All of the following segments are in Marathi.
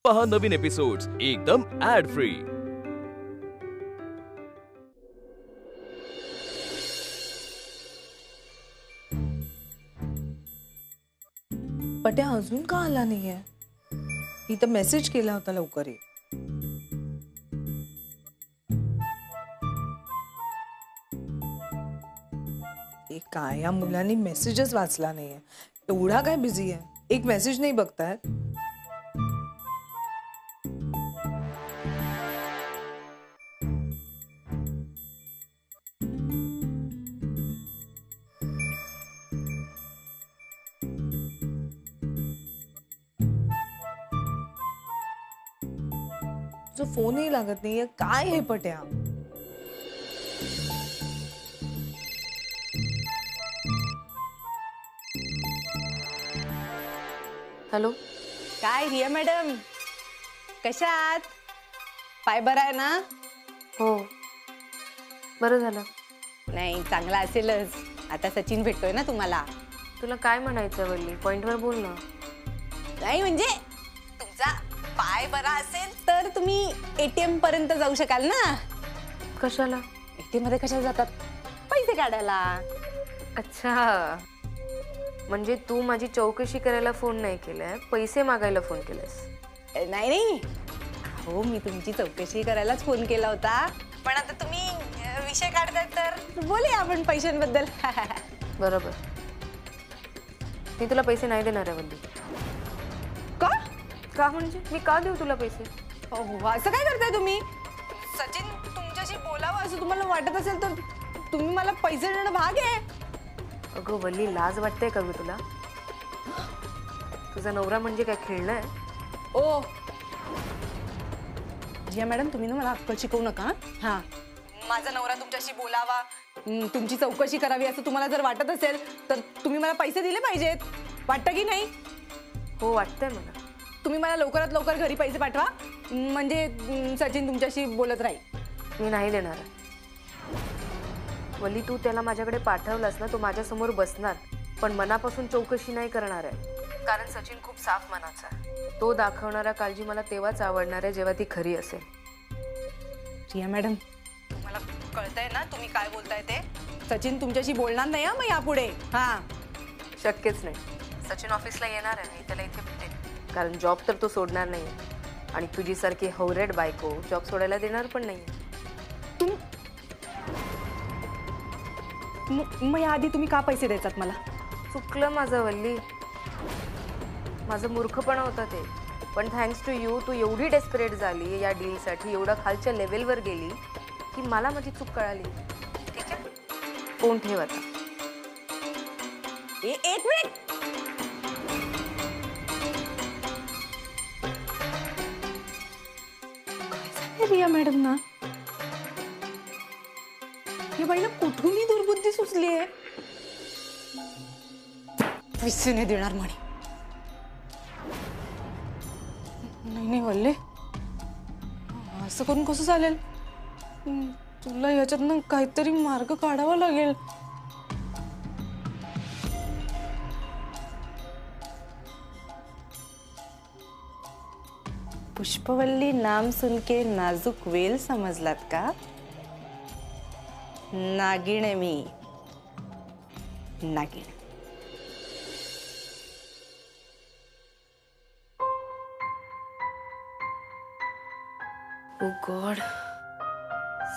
पहा नवीन एपिसोड्स एकदम ऍड फ्री. पट्या अजून का आला नाहीये? इथं मेसेज केला होता लवकर ये. हे काय या मुलांनी मेसेजच वाचला नाहीये. एवढा काय बिझी आहे? एक मेसेज नाही बघतायत. तुझा फोनही लागत नाहीये. काय हे पट्या? हॅलो. काय रिया मॅडम कशा आहात? पाय बरा आहे ना? हो, बरं झालं. नाही चांगला असेलच. आता सचिन भेटतोय ना तुम्हाला. तुला काय म्हणायचं वल्ली? पॉइंटवर बोल ना. नाही म्हणजे तुमचा पाय बरा असेल तर तुम्ही एटीएम पर्यंत जाऊ शकाल ना. कशाला? एटीएम मध्ये कशाला जातात? पैसे काढायला. अच्छा, म्हणजे तू माझी चौकशी करायला फोन नाही केलाय, पैसे मागायला फोन केलास. नाही नाही हो, मी तुमची चौकशी करायलाच फोन केला होता. पण आता तुम्ही विषय काढताय तर बोलूया आपण पैशांबद्दल. बरोबर. मी तुला पैसे नाही देणार आहे वल्ली. का? का म्हणजे मी का देऊ तुला पैसे? हो, असं काय करताय तुम्ही? सचिन तुमच्याशी बोलावं असं तुम्हाला वाटत असेल तर तुम्ही मला पैसे देणं भाग आहे. अगं वल्ली, लाज वाटते का ग तुला? तुझा नवरा म्हणजे काय खेळणं आहे? ओ जिया मॅडम, तुम्ही ना मला अक्कल शिकवू नका. हा, माझा नवरा तुमच्याशी बोलावा, तुमची चौकशी करावी असं तुम्हाला जर वाटत असेल तर तुम्ही मला पैसे दिले पाहिजेत. वाटतं की नाही? हो, वाटतंय मला. तुम्ही मला लवकरात लवकर घरी पैसे पाठवा, म्हणजे सचिन तुमच्याशी बोलत राहील. मी नाही देणार आहे वल्ली. तू त्याला माझ्याकडे पाठवलास ना, तो माझ्यासमोर बसणार, पण मनापासून चौकशी नाही करणार आहे. कारण सचिन खूप साफ मनाचा आहे. तो दाखवणारा काळजी मला तेव्हाच आवडणार आहे जेव्हा ती खरी असेल. रिया मॅडम, मला कळतंय ना तुम्ही काय बोलताय ते. सचिन तुमच्याशी बोलणार नाही मग यापुढे. हा, शक्यच नाही. सचिन ऑफिसला येणार आहे, मी त्याला इथे भेटेन. कारण जॉब तर तो सोडणार नाही आणि तुझी सारखी हवरेड बायको जॉब सोडायला देणार पण नाही. मग याआधी तुम्ही का पैसे द्यायचात मला? चुकलं माझं वल्ली, माझं मूर्खपणा होता ते. पण थँक्स टू यू तू एवढी डेस्परेट झाली या डीलसाठी, एवढा खालच्या लेवलवर गेली की मला माझी चूक कळाली. ठीक आहे, फोन ठेव आता. एक मिनिट. रिया मॅडम ना, हे बाईला कुठूनही दुर्बुद्धी सुचलीये. पैसे नाही देणार म्हणे. नाही नाही वल्ले, असं करून कसं चालेल? तुला याच्यातनं काहीतरी मार्ग काढावा लागेल. पुष्पवल्ली नाम सुनके नाजुक वेल समजलात का? नागिण आहे मी, नागिण. ओ गॉड,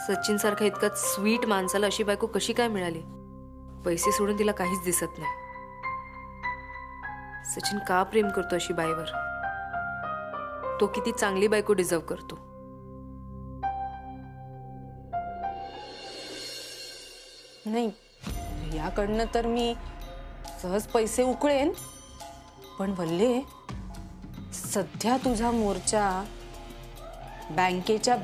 सचिन सारखा इतका स्वीट माणसाला अशी बायको कशी काय मिळाली? पैसे सोडून तिला काहीच दिसत नाही. सचिन का प्रेम करतो अशी बाईवर? तो किती चांगली बायको डिझर्व करतो. नाही, याकडनं तर मी सहज पैसे उकळेन, पण वल्ले सध्या तुझा मोर्चा बँकेच्या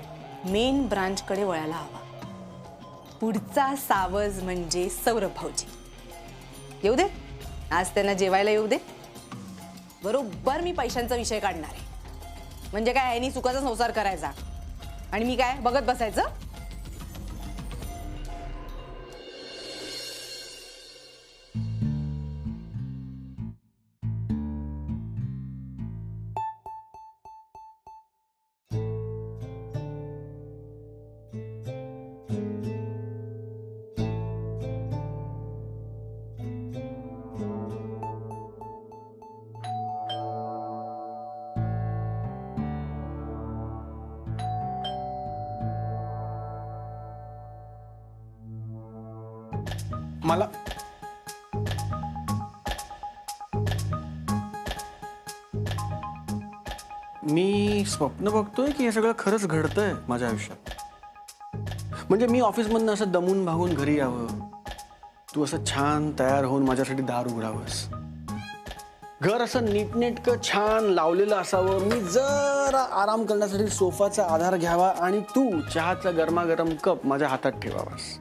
मेन ब्रांचकडे वळायला हवा. पुढचा सावज म्हणजे सौरभ भाऊजी. येऊ दे, आज त्यांना जेवायला येऊ दे. बरोबर मी पैशांचा विषय काढणार आहे. म्हणजे काय, ह्यानी सुखाचा संसार करायचा आणि मी काय बघत बसायचं? मला मी स्वप्न बघतोय की हे सगळं खरंच घडतंय माझ्या आयुष्यात. म्हणजे मी ऑफिसमधनं असं दमून भागून घरी यावं, तू असं छान तयार होऊन माझ्यासाठी दार उघडावंस, घर असं नीटनेटकं छान लावलेलं असावं, मी जरा आराम करण्यासाठी सोफाचा आधार घ्यावा आणि तू चहाचा गरमागरम कप माझ्या हातात ठेवावास.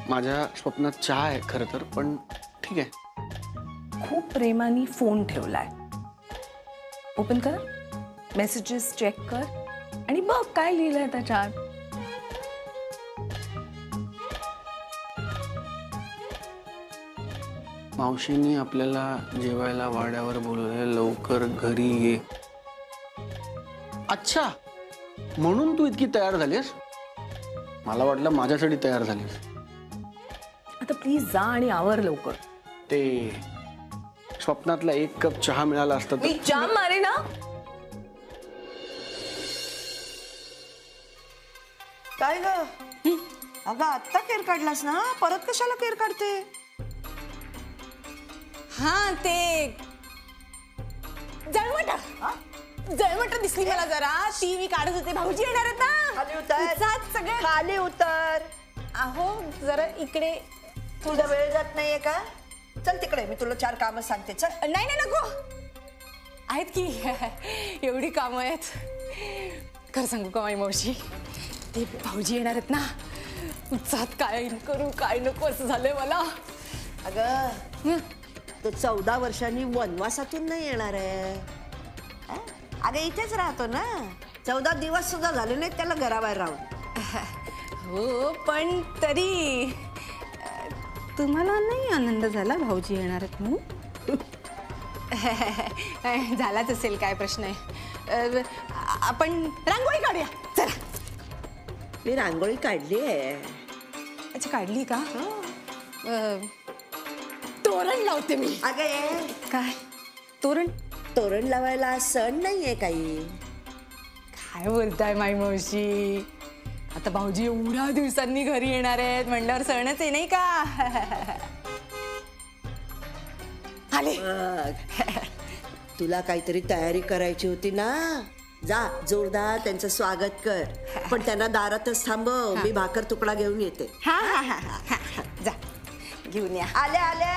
माझ्या स्वप्नात चहा आहे खरं तर, पण ठीक आहे. खूप प्रेमाने फोन ठेवलाय. ओपन कर, मेसेजेस चेक कर आणि बघ काय लिहिलंय त्याच्यात. मावशींनी आपल्याला जेवायला वाड्यावर बोलवले, लवकर घरी ये. अच्छा, म्हणून तू इतकी तयार झालीस? मला वाटलं माझ्यासाठी तयार झालीस. आता प्लीज जा आणि आवर लवकर. ते स्वप्नातला 1 कप चहा मिळाला असता तर. मी जाम मारे ना. काय ग अगं आत्ता केर काढलास ना, परत कशाला केर काढते? हा ते जळमट दिसली मला जरा, ती मी काढत होते. भाऊजी येणार आहेत ना. खाली उतर, उत्साहात सगळे. खाली उतर. अहो जरा इकडे. तुझा वेळ जात नाहीये का? चल तिकडे, मी तुला 4 कामं सांगते. चल. नाही नाही नको, आहेत की एवढी कामं आहेत. खरं सांगू का माझी मावशी, ते भाऊजी येणार आहेत ना, उत्साहात काय करू काय नको असं झालंय मला. अगं तो 14 वर्षांनी वनवासातून नाही येणार आहे. हं? अगं इथेच राहतो ना. 14 दिवस सुद्धा झाले नाहीत त्याला घराबाहेर राहून. हो पण तरी तुम्हाला नाही आनंद झाला भाऊजी येणार आहेत म्हणून? झालाच असेल, काय प्रश्न आहे. आपण रांगोळी काढूया चला. मी रांगोळी काढली आहे. अच्छा काढली का? तोरण लावते मी. अगं ये, काय तोरण? तोरण लावायला सण नाहीये काही. काय बोलताय माई मावशी, आता भाऊजी एवढ्या दिवसांनी घरी येणार आहेत म्हणल्यावर सणच आहे नाही का? आले. बघ, तुला काहीतरी तयारी करायची होती ना. जा जोरदार त्यांचं स्वागत कर, पण त्यांना दारातच थांबव. मी भाकर तुकडा घेऊन येते. हा हा हा हा, जा घेऊन या. आले आले.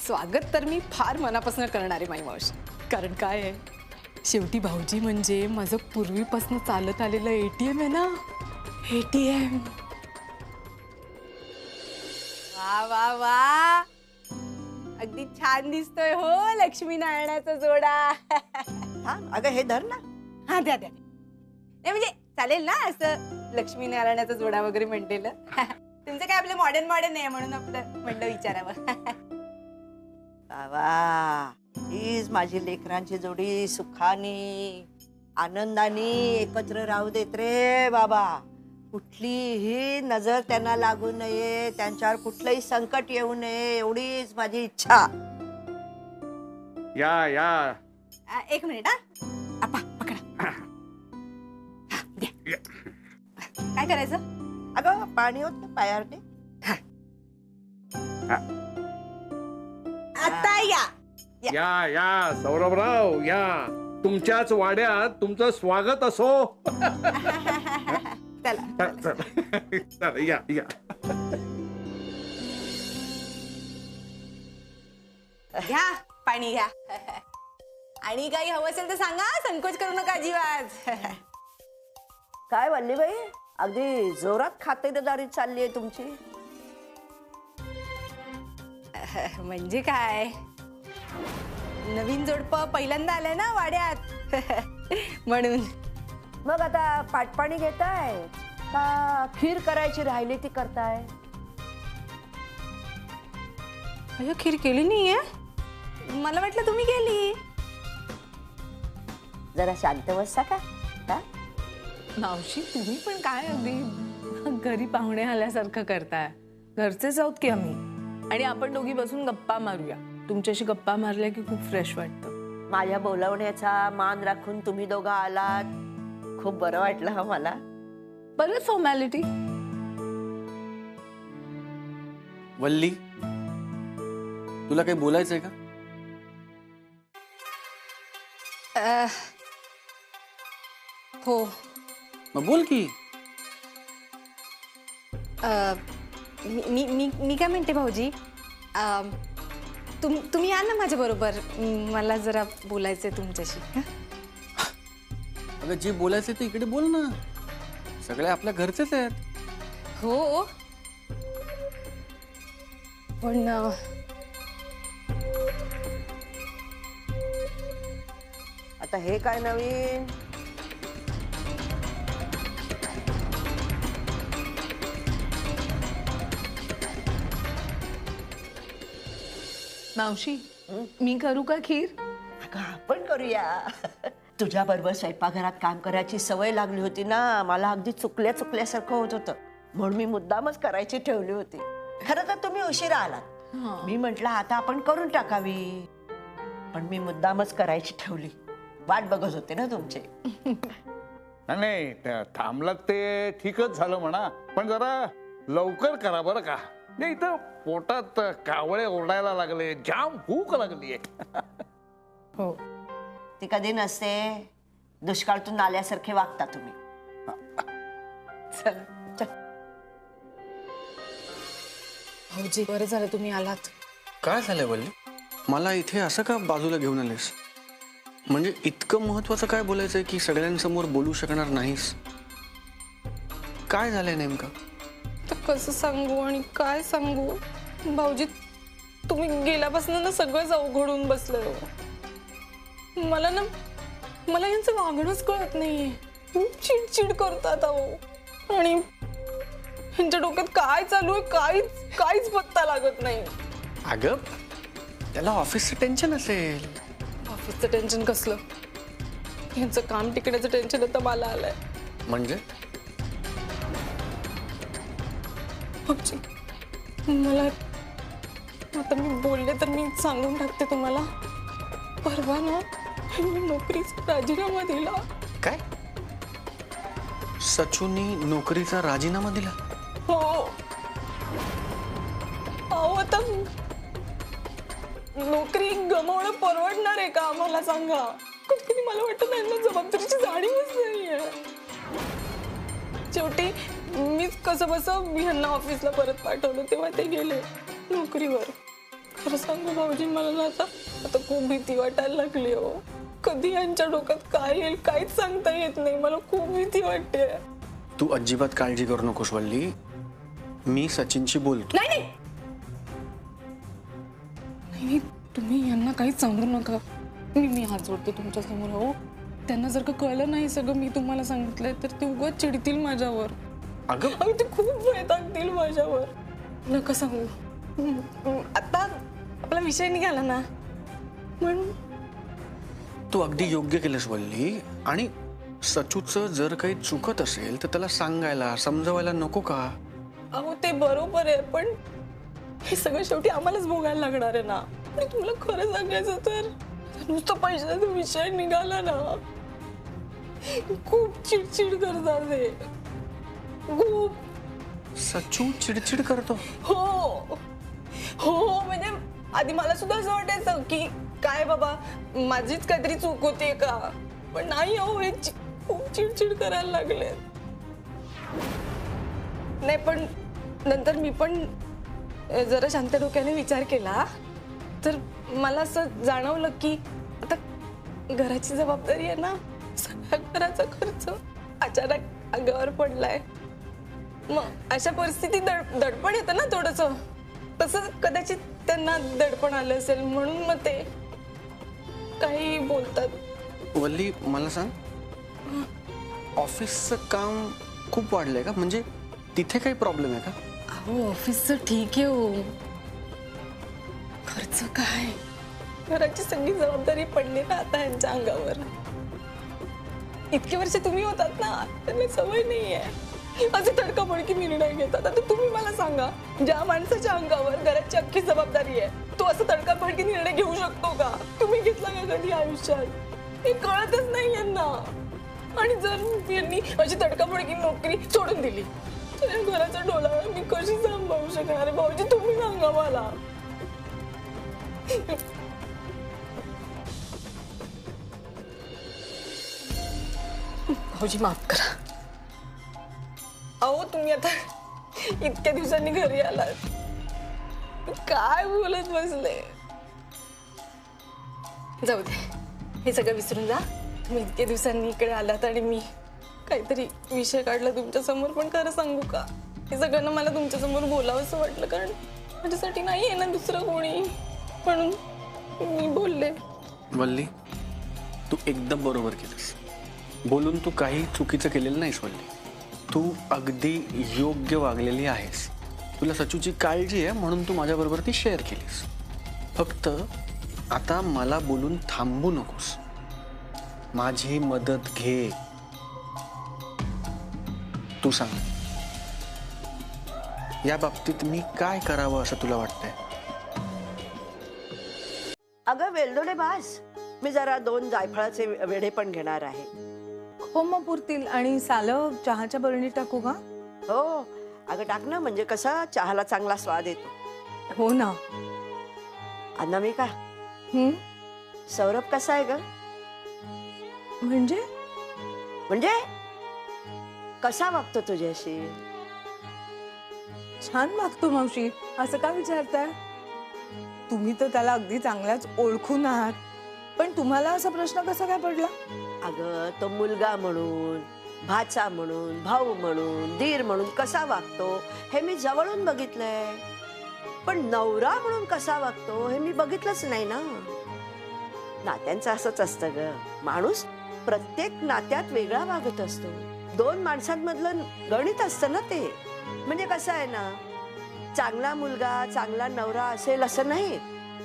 स्वागत तर मी फार मनापासून करणार आहे माई मावशी. कारण काय आहे, शेवटी भाऊजी म्हणजे माझं पूर्वीपासून चालत आलेलं ATM आहे ना. ATM. वा वा वा, अगदी छान दिसतोय हो लक्ष्मीनारायणाचा जोडा. हा अगं हे धर ना. हा द्या द्या. नाही म्हणजे चालेल ना असं लक्ष्मीनारायणाचा जोडा वगैरे म्हणलेलं. तुमचं काय आपलं मॉडर्न आहे म्हणून आपलं म्हणलं विचारावं. बाबा हीच माझी लेकरांची जोडी सुखानी आनंदानी एकत्र राहू देत रे बाबा. कुठलीही नजर त्यांना लागू नये, त्यांच्यावर कुठलंही संकट येऊ नये, एवढीच माझी इच्छा. या या. एक मिनिट हा. आपा पकडा. हा, द्या. काय करायचं? अगं पाणी होत ना पायारने. आता या. या या सौरभराव या, तुमच्याच वाड्यात तुमचं स्वागत असो. चला चला या या. घ्या पाणी घ्या. आणि काही हवं असेल तर सांगा, संकोच करू नका अजिबात. काय वल्लीबाई, अगदी जोरात खातेदारी चालली आहे तुमची. म्हणजे काय, नवीन जोडपं पहिल्यांदा आलंय ना वाड्यात. म्हणून. मग आता पाटपाणी घेताय का खीर करायची राहिली ती करताय? अयो खीर केली नाहीये, मला वाटलं तुम्ही केली. जरा शांत बसता का? हा? मावशी तुम्ही पण काय अगदी घरी पाहुणे आल्यासारखं करताय. घरचेच आहोत की आम्ही, आणि आपण दोघी बसून गप्पा मारूया. तुमच्याशी गप्पा मारल्या की खूप फ्रेश वाटतं. माझ्या बोलावण्याचा मान राखून तुम्ही दोघं आलात. खूप बरं वाटलं हा मला. बरं फॉर्मॅलिटी. वल्ली, तुला काही बोलायचंय का? हो. मग बोल की. मी काय म्हणते भाऊजी, तुम्ही या ना माझ्या बरोबर. मला जरा बोलायचंय तुमच्याशी. हं? अगं जे बोलायचं ते इकडे बोल ना. सगळे आपल्या घरचेच आहेत. हो पण आता हे काय नवीन? मावशी, मी करू का खीर? अगं, आपण करूया. तुझ्या बरोबर स्वयंपाकघरात काम करायची सवय लागली होती ना. मला अगदी चुकल्यासारखं होत होतं, म्हणून मी मुद्दामच करायची ठेवली होती. खरं तर तुम्ही उशिरा आलात. मी म्हंटल आता आपण करून टाकावी, पण मी मुद्दामच करायची ठेवली. वाट बघत होते ना तुमचे. नाही थांबलात ते ठीकच झालं म्हणा, पण जरा लवकर करा बरं का. नाही इथं पोटात कावळे ओरडायला लागले, जाम भूक लागलीये. हो. ती कधी नसते. दुष्काळातून आल्यासारखे वागता तुम्ही. चल चल. भाऊजी, बरं झालं तुम्ही आलात. काय झालंय वल्ली? मला इथे असं का बाजूला घेऊन आलेस? म्हणजे इतकं महत्वाचं काय बोलायचंय की सगळ्यांसमोर बोलू शकणार नाहीस? काय झालंय नेमकं? तर कसं सांगू आणि काय सांगू भाऊजी, तुम्ही गेल्यापासून ना सगळंच अवघडून बसलंय. मला यांचं वागणंच कळत नाहीये. खूप चिडचिड करतात अहो, आणि यांच्या डोक्यात काय चालू आहे काहीच पत्ता लागत नाही. अगं, त्याला ऑफिसचं टेन्शन असेल. ऑफिसचं टेन्शन कसलं? यांचं काम टिकण्याचं टेन्शन आता मला आलंय. म्हणजे भाऊजी, मला आता मी बोलले तर मी सांगून टाकते तुम्हाला. परवा ना मी नोकरीचा राजीनामा दिला. काय? सचूनी नोकरीचा राजीनामा दिला? हो. अहो, आता नोकरी गमावणं परवडणार आहे का आम्हाला सांगा? कधी मला वाटतं त्यांना जबाबदारीची जाणीवच नाहीये. शेवटी मीच कसं बसं ह्यांना ऑफिसला परत पाठवलं, तेव्हा ते गेले नोकरीवर. खरं सांगू भाऊजी, मला ना आता खूप भीती वाटायला लागली हो. कधी यांच्या डोक्यात काय येईल काहीच सांगता येत नाही. मला खूप भीती वाटते. तू अजिबात काळजी करू नकोस वल्ली. मी सचिनशी बोलतो. नाही, तुम्ही यांना काहीच सांगू नका. मी हात जोडते तुमच्या समोर. हो, त्यांना जर का कळलं नाही सगळं मी तुम्हाला सांगितलंय तर ते उगाच चिडतील माझ्यावर. अगं, ते खूप वैतागतील माझ्यावर. नका सांगू. आता आपला विषय निघाला ना, म्हणून. तू अगदी योग्य केलंस वल्ली. आणि सचूचं जर काही चुकत असेल तर त्याला सांगायला समजवायला नको का? अहो, ते बरोबर आहे, पण हे सगळं शेवटी आम्हालाच भोगायला लागणार आहे ना. आणि तुम्हाला खरं सांगायचं तर नुसतं पैशाचा विषय निघाला ना, खूप चिडचिड करतात ते. खूप. सचू चिडचिड करतो? हो, म्हणजे आधी मला सुद्धा असं वाटायचं की काय बाबा माझीच काहीतरी चूक होते का, पण नाही. हो, हे खूप चिडचिड करायला लागले. नाही, पण नंतर मी पण जरा शांत डोक्याने विचार केला तर मला असं जाणवलं की आता घराची जबाबदारी आहे ना, सगळ्या घराचा खर्च अचानक अंगावर पडलाय. मग अशा परिस्थितीत दडपण येतं ना थोडंसं. तसं कदाचित त्यांना दडपण आलं असेल, म्हणून मग ते काही बोलतात. वल्ली, मला सांग, ऑफिसचं काम खूप वाढलंय का? म्हणजे तिथे काही प्रॉब्लेम आहे का? अहो, ऑफिसचं ठीक आहे हो, खर्च काय? घराची सगळी जबाबदारी पडली ना आता यांच्या अंगावर. इतके वर्ष तुम्ही होतात ना, त्यांना सवय नाहीये असे तडकाफडकी निर्णय घेतात. आता तुम्ही मला सांगा, ज्या माणसाच्या अंगावर घराची अख्खी जबाबदारी आहे तो असं तडकाफडकी निर्णय घेऊ शकतो का? तुम्ही घेतला का कधी आयुष्यात हे कळतच नाही यांना. आणि जर यांनी माझी तडकाफडकी नोकरी सोडून दिली तर या घराचा डोला मी कशी सांभाळू शकणार आहे? भाऊजी तुम्ही सांगा मला. भाऊजी माफ करा. अहो तुम्ही आता इतक्या दिवसांनी घरी आलात, काय बोलत बसले. जाऊ दे, हे सगळं विसरून जा. तुम्ही इतक्या दिवसांनी इकडे आलात आणि मी काहीतरी विषय काढला तुमच्या समोर. पण खरं सांगू का, हे सगळ्यांना मला तुमच्या समोर बोलावं असं वाटलं, कारण माझ्यासाठी नाही आहे ना दुसरं कोणी, म्हणून मी बोलले. वल्ली, तू एकदम बरोबर केलंस. बोलून तू काही चुकीचं केलेलं नाहीस वल्ली. तू अगदी योग्य वागलेली आहेस. तुला सचूची काळजी आहे म्हणून तू माझ्याबरोबर ती शेअर केलीस. फक्त आता मला बोलून थांबू नकोस. माझी मदत घे. तू सांग, या बाबतीत मी काय करावं असं तुला वाटतंय? अगं वेलदोडे बास, मी जरा 2 जायफळाचे वेढे पण घेणार आहे. हो मग पुरतील. आणि सालं चहाच्या बरणीत टाकू का? हो अगं टाक ना, म्हणजे कसा चहाला चांगला स्वाद येतो. हो ना. अनामिका, हम्म. सौरभ कसा आहे ग? म्हणजे म्हणजे कसा वागतो तुझ्याशी? छान वागतो मावशी. असं का विचारताय? तुम्ही तर त्याला अगदी चांगल्याच ओळखून आहात, पण तुम्हाला असा प्रश्न कसा काय पडला? अगं तो मुलगा म्हणून, भाचा म्हणून, भाऊ म्हणून, दीर म्हणून कसा वागतो हे मी जवळून बघितलंय. पण नवरा म्हणून कसा वागतो हे मी बघितलंच नाही ना. नात्यांचं असंच असतं ग. माणूस प्रत्येक नात्यात वेगळा वागत असतो. 2 माणसांमधलं गणित असतं ना ते. म्हणजे कसं आहे ना, चांगला मुलगा चांगला नवरा असेल असं नाही,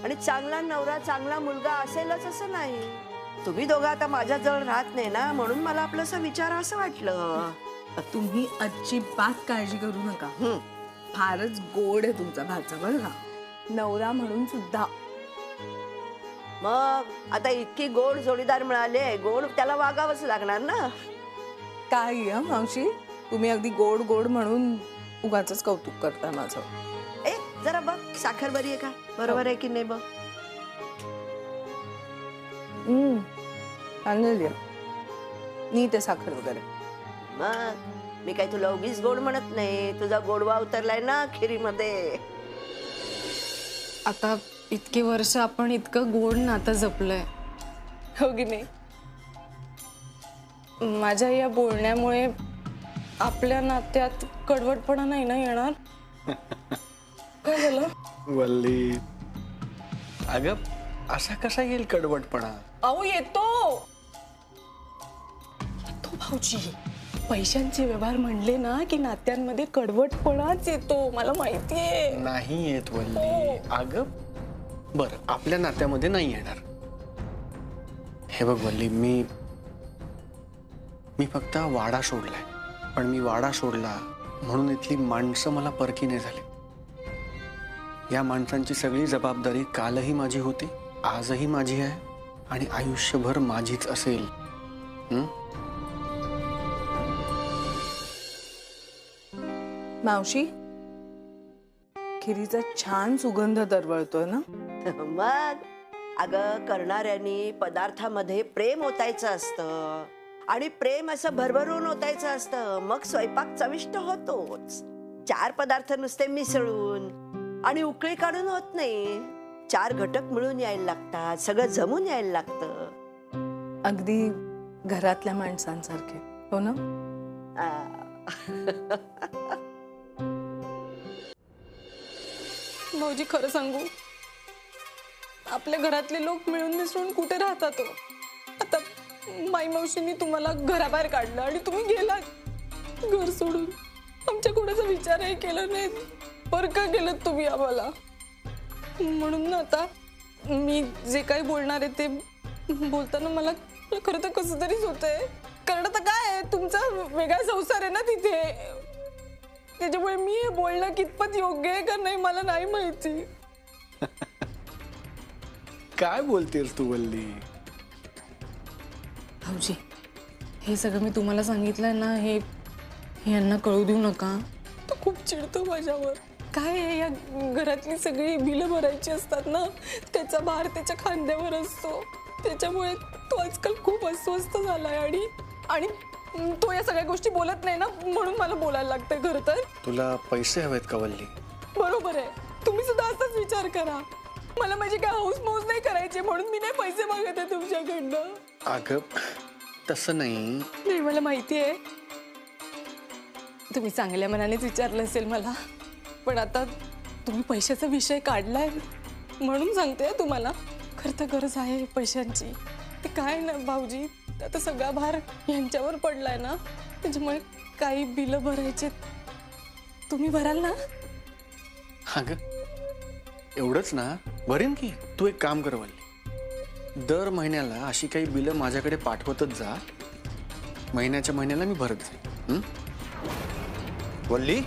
आणि चांगला नवरा चांगला मुलगा असेलच असं नाही. तुम्ही दोघं आता माझ्या जवळ राहत नाही ना, म्हणून मला आपलंसं विचार असं वाटलं. तुम्ही अजिबात काळजी करू नका. फारच गोड आहे तुमचा भाचा बरं का, नवरा म्हणून सुद्धा. मग आता इतकी गोड जोडीदार मिळाले, गोड त्याला वागावंच लागणार ना. काय मावशी, तुम्ही अगदी गोड गोड म्हणून उगाचच कौतुक करता माझं. ए जरा बघ, साखर बरी आहे का? बरोबर आहे की नाही बघ. आणली नीट आहे साखर वगैरे. मग मी काही तुला उगीच गोड म्हणत नाही. तुझा गोडवा उतरलाय ना खिरीमध्ये. आता इतके वर्ष आपण इतकं गोड नातं जपलंय, हो की नाही? माझ्या या बोलण्यामुळे आपल्या नात्यात कडवटपणा नाही ना येणार? काय झालं? वल्ली, अगं असा कसा येईल कडवटपणा? अहो येतो भाऊजी. पैशांचे व्यवहार म्हणले ना की नात्यांमध्ये कडवटपणाच येतो, मला माहितीये. नाही येत वल्ली. अगं बरं, आपल्या नात्यामध्ये नाही येणार. हे बघ वल्ली, मी फक्त वाडा सोडलाय. पण मी वाडा सोडला म्हणून इथली माणसं मला परकी नाही झाली. या माणसांची सगळी जबाबदारी कालही माझी होती, आजही माझी आहे आणि आयुष्यभर माझीच असेल. मावशी, खिरीचा छान सुगंध दरवळतोय ना. मग अगं करणाऱ्यांनी पदार्थामध्ये प्रेम ओतायचं असतं, आणि प्रेम असं भरभरून ओतायचं असतं. मग स्वयंपाक चविष्ट होतोच. 4 पदार्थ नुसते मिसळून आणि उकळी काढून होत नाही. 4 घटक मिळून यायला लागतात, सगळं जमून यायला लागतं. अगदी घरातल्या माणसांसारखे, हो ना? भाऊजी खरं सांगू, आपल्या घरातले लोक मिळून मिसळून कुठे राहतात? आता माई मावशींनी तुम्हाला घराबाहेर काढलं आणि तुम्ही गेलात घर सोडून. आमच्या कोणाचा विचारही केला नाही. बरं का केलं तुम्ही आम्हाला. म्हणून आता मी जे काही बोलणार आहे ते बोलताना मला खरं तर कसं तरीच होतंय. कारण आता काय आहे, तुमचा वेगळा संसार आहे ना तिथे. त्याच्यामुळे मी हे बोलणं कितपत योग्य आहे का नाही मला नाही माहिती. काय बोलतेस तू वल्ली? भाऊजी, हे सगळं मी तुम्हाला सांगितलंय ना, हे यांना कळू देऊ नका. तो खूप चिडतो माझ्यावर. काय आहे, या घरातली सगळी बिलं भरायची असतात ना, त्याचा भार त्याच्या खांद्यावर असतो. त्याच्यामुळे तो आजकाल खूप अस्वस्थ झालाय आणि तो या सगळ्या गोष्टी बोलत नाही ना, म्हणून मला बोलायला लागतंय. खरं तर तुला पैसे हवेत का वल्ली? बरोबर आहे, तुम्ही सुद्धा असाच विचार करा. मला माझी काय हौस मौज नाही करायची, म्हणून मी नाही पैसे मागत आहे तुमच्याकडनं. अगं तसं नाही. नाही, मला माहिती आहे तुम्ही चांगल्या मनानेच विचारलं असेल मला, पण आता तुम्ही पैशाचा विषय काढलाय म्हणून सांगते तुम्हाला. खरं तर गरज आहे पैशांची. ते काय ना भाऊजी, आता सगळा भार यांच्यावर पडलाय ना, त्याच्यामुळे काही बिलं भरायचे तुम्ही भराल ना? अगं एवढंच ना, भरेन की. तू एक काम कर वल्ली, दर महिन्याला अशी काही बिलं माझ्याकडे पाठवतच जा. महिन्याच्या महिन्याला मी भरत जाईन. वल्ली